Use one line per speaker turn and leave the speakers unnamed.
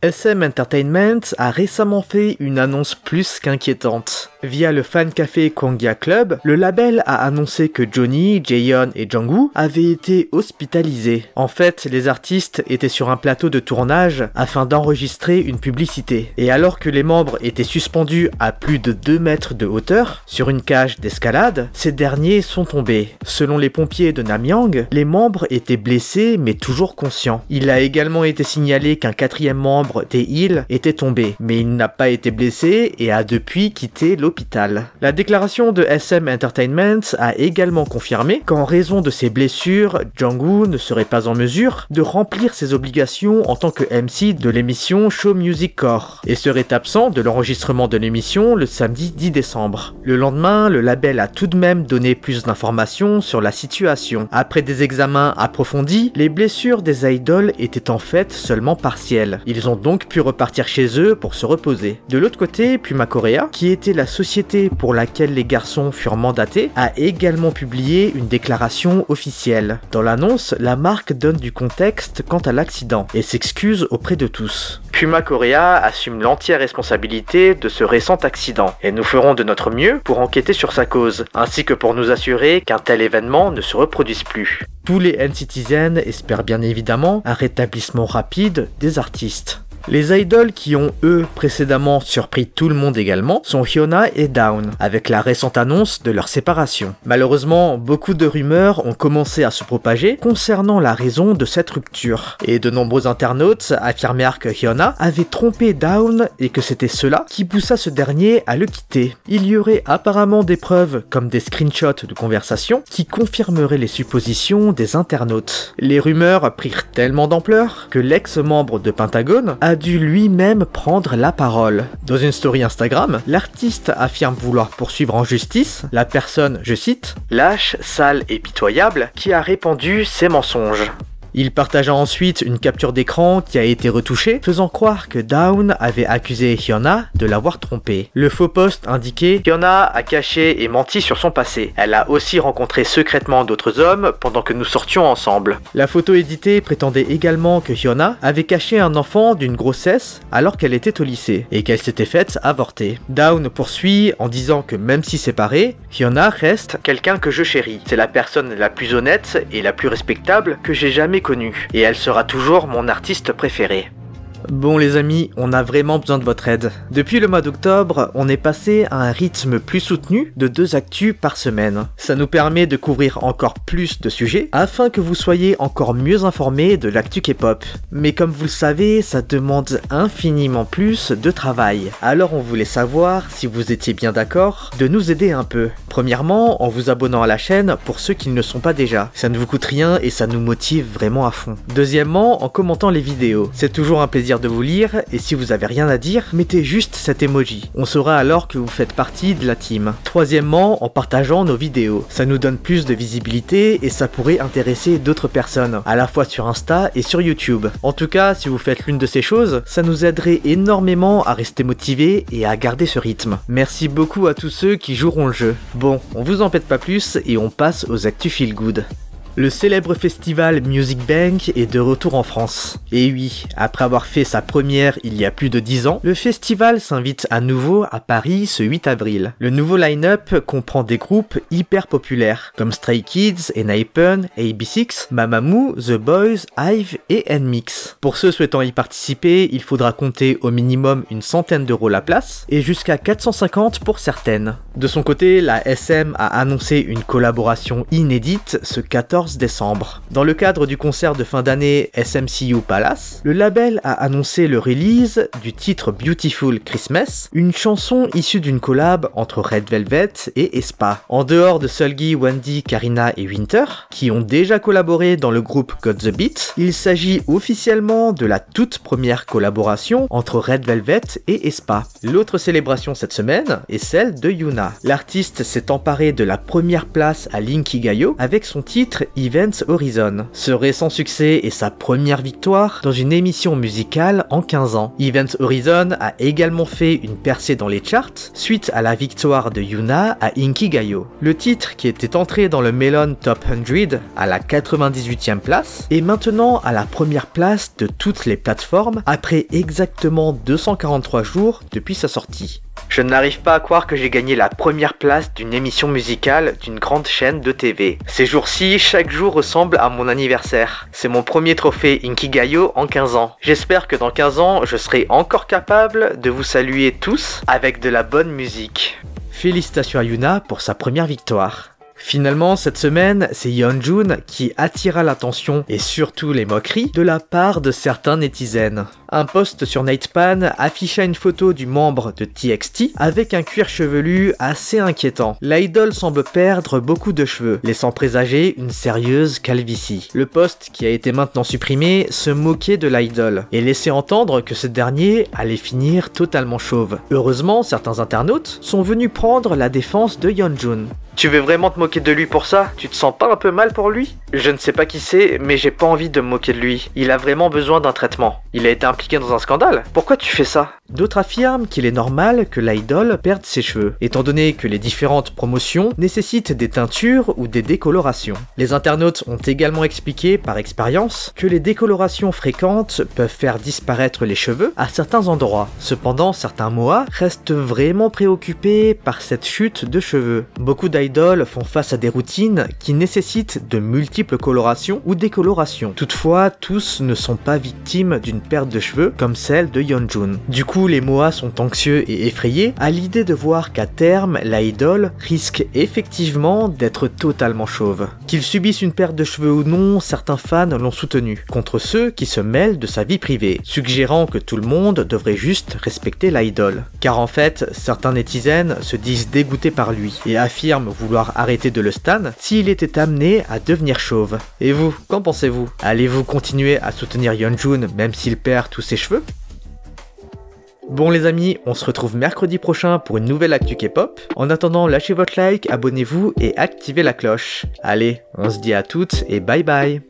SM Entertainment a récemment fait une annonce plus qu'inquiétante. Via le fan café Kongia Club, le label a annoncé que Johnny, Jaeyeon et Jungwoo avaient été hospitalisés. En fait, les artistes étaient sur un plateau de tournage afin d'enregistrer une publicité. Et alors que les membres étaient suspendus à plus de 2 mètres de hauteur, sur une cage d'escalade, ces derniers sont tombés. Selon les pompiers de Namyang, les membres étaient blessés mais toujours conscients. Il a également été signalé qu'un 4e membre, Tae-il, était tombé, mais il n'a pas été blessé et a depuis quitté l'hôpital. La déclaration de SM Entertainment a également confirmé qu'en raison de ses blessures, Jungwoo ne serait pas en mesure de remplir ses obligations en tant que MC de l'émission Show Music Core et serait absent de l'enregistrement de l'émission le samedi 10 décembre. Le lendemain, le label a tout de même donné plus d'informations sur la situation. Après des examens approfondis, les blessures des idoles étaient en fait seulement partielles. Ils ont donc pu repartir chez eux pour se reposer. De l'autre côté, Puma Korea, qui était la société pour laquelle les garçons furent mandatés, a également publié une déclaration officielle. Dans l'annonce, la marque donne du contexte quant à l'accident et s'excuse auprès de tous. Puma Korea assume l'entière responsabilité de ce récent accident et nous ferons de notre mieux pour enquêter sur sa cause, ainsi que pour nous assurer qu'un tel événement ne se reproduise plus. Tous les N-Citizen espèrent bien évidemment un rétablissement rapide des artistes. Les idoles qui ont, eux, précédemment surpris tout le monde également, sont Hyuna et Dawn, avec la récente annonce de leur séparation. Malheureusement, beaucoup de rumeurs ont commencé à se propager concernant la raison de cette rupture, et de nombreux internautes affirmèrent que Hyuna avait trompé Dawn et que c'était cela qui poussa ce dernier à le quitter. Il y aurait apparemment des preuves, comme des screenshots de conversations, qui confirmeraient les suppositions des internautes. Les rumeurs prirent tellement d'ampleur que l'ex-membre de Pentagon a dû lui-même prendre la parole. Dans une story Instagram, l'artiste affirme vouloir poursuivre en justice la personne, je cite, « lâche, sale et pitoyable qui a répandu ces mensonges ». Il partagea ensuite une capture d'écran qui a été retouchée, faisant croire que Dawn avait accusé Hyuna de l'avoir trompé. Le faux post indiquait « Hyuna a caché et menti sur son passé. Elle a aussi rencontré secrètement d'autres hommes pendant que nous sortions ensemble. » La photo éditée prétendait également que Hyuna avait caché un enfant d'une grossesse alors qu'elle était au lycée et qu'elle s'était faite avorter. Dawn poursuit en disant que même si séparée, Hyuna reste quelqu'un que je chéris. C'est la personne la plus honnête et la plus respectable que j'ai jamais connue, et elle sera toujours mon artiste préféré. Bon les amis, on a vraiment besoin de votre aide. Depuis le mois d'octobre, on est passé à un rythme plus soutenu de 2 actus par semaine. Ça nous permet de couvrir encore plus de sujets, afin que vous soyez encore mieux informés de l'actu K-pop. Mais comme vous le savez, ça demande infiniment plus de travail. Alors on voulait savoir, si vous étiez bien d'accord, de nous aider un peu. Premièrement, en vous abonnant à la chaîne pour ceux qui ne le sont pas déjà. Ça ne vous coûte rien et ça nous motive vraiment à fond. Deuxièmement, en commentant les vidéos. C'est toujours un plaisir de vous lire, et si vous avez rien à dire, mettez juste cet emoji. On saura alors que vous faites partie de la team. Troisièmement, en partageant nos vidéos. Ça nous donne plus de visibilité et ça pourrait intéresser d'autres personnes, à la fois sur Insta et sur YouTube. En tout cas, si vous faites l'une de ces choses, ça nous aiderait énormément à rester motivés et à garder ce rythme. Merci beaucoup à tous ceux qui joueront le jeu. Bon, on vous embête pas plus et on passe aux actus feel good. Le célèbre festival Music Bank est de retour en France. Et oui, après avoir fait sa première il y a plus de 10 ans, le festival s'invite à nouveau à Paris ce 8 avril. Le nouveau line-up comprend des groupes hyper populaires, comme Stray Kids, ENHYPEN, AB6, Mamamoo, The Boys, IVE et NMIXX. Pour ceux souhaitant y participer, il faudra compter au minimum une centaine d'euros la place, et jusqu'à 450 pour certaines. De son côté, la SM a annoncé une collaboration inédite ce 14 décembre. Dans le cadre du concert de fin d'année SMCU Palace, le label a annoncé le release du titre Beautiful Christmas, une chanson issue d'une collab entre Red Velvet et aespa. En dehors de Seulgi, Wendy, Karina et Winter, qui ont déjà collaboré dans le groupe Got the Beat, il s'agit officiellement de la toute première collaboration entre Red Velvet et aespa. L'autre célébration cette semaine est celle de Yuna. L'artiste s'est emparé de la première place à l'Inkigayo avec son titre Event Horizon. Ce récent succès est sa première victoire dans une émission musicale en 15 ans. Event Horizon a également fait une percée dans les charts suite à la victoire de Yuna à Inkigayo. Le titre, qui était entré dans le Melon Top 100 à la 98e place, est maintenant à la première place de toutes les plateformes après exactement 243 jours depuis sa sortie. Je n'arrive pas à croire que j'ai gagné la première place d'une émission musicale d'une grande chaîne de TV. Ces jours-ci, chaque jour ressemble à mon anniversaire. C'est mon premier trophée Inkigayo en 15 ans. J'espère que dans 15 ans, je serai encore capable de vous saluer tous avec de la bonne musique. Félicitations à Yuna pour sa première victoire. Finalement, cette semaine, c'est Yeonjun qui attira l'attention et surtout les moqueries de la part de certains netizens. Un post sur Nightpan afficha une photo du membre de TXT avec un cuir chevelu assez inquiétant. L'idol semble perdre beaucoup de cheveux, laissant présager une sérieuse calvitie. Le post, qui a été maintenant supprimé, se moquait de l'idol et laissait entendre que ce dernier allait finir totalement chauve. Heureusement, certains internautes sont venus prendre la défense de Yeonjun. Tu veux vraiment te moquer de lui pour ça? Tu te sens pas un peu mal pour lui? Je ne sais pas qui c'est, mais j'ai pas envie de me moquer de lui. Il a vraiment besoin d'un traitement. Il a été impliqué dans un scandale. Pourquoi tu fais ça? D'autres affirment qu'il est normal que l'idol perde ses cheveux, étant donné que les différentes promotions nécessitent des teintures ou des décolorations. Les internautes ont également expliqué par expérience que les décolorations fréquentes peuvent faire disparaître les cheveux à certains endroits. Cependant, certains moas restent vraiment préoccupés par cette chute de cheveux. Beaucoup d'idoles font face à des routines qui nécessitent de multiples colorations ou décolorations. Toutefois, tous ne sont pas victimes d'une perte de cheveux comme celle de Yeonjun. Du coup, les moas sont anxieux et effrayés à l'idée de voir qu'à terme, l'idole risque effectivement d'être totalement chauve. Qu'il subisse une perte de cheveux ou non, certains fans l'ont soutenu, contre ceux qui se mêlent de sa vie privée, suggérant que tout le monde devrait juste respecter l'idole. Car en fait, certains netizens se disent dégoûtés par lui et affirment vouloir arrêter de le stan s'il était amené à devenir chauve. Et vous, qu'en pensez-vous? Allez-vous continuer à soutenir Yeonjun même s'il perd tous ses cheveux? Bon les amis, on se retrouve mercredi prochain pour une nouvelle actu K-pop. En attendant, lâchez votre like, abonnez-vous et activez la cloche. Allez, on se dit à toutes et bye bye.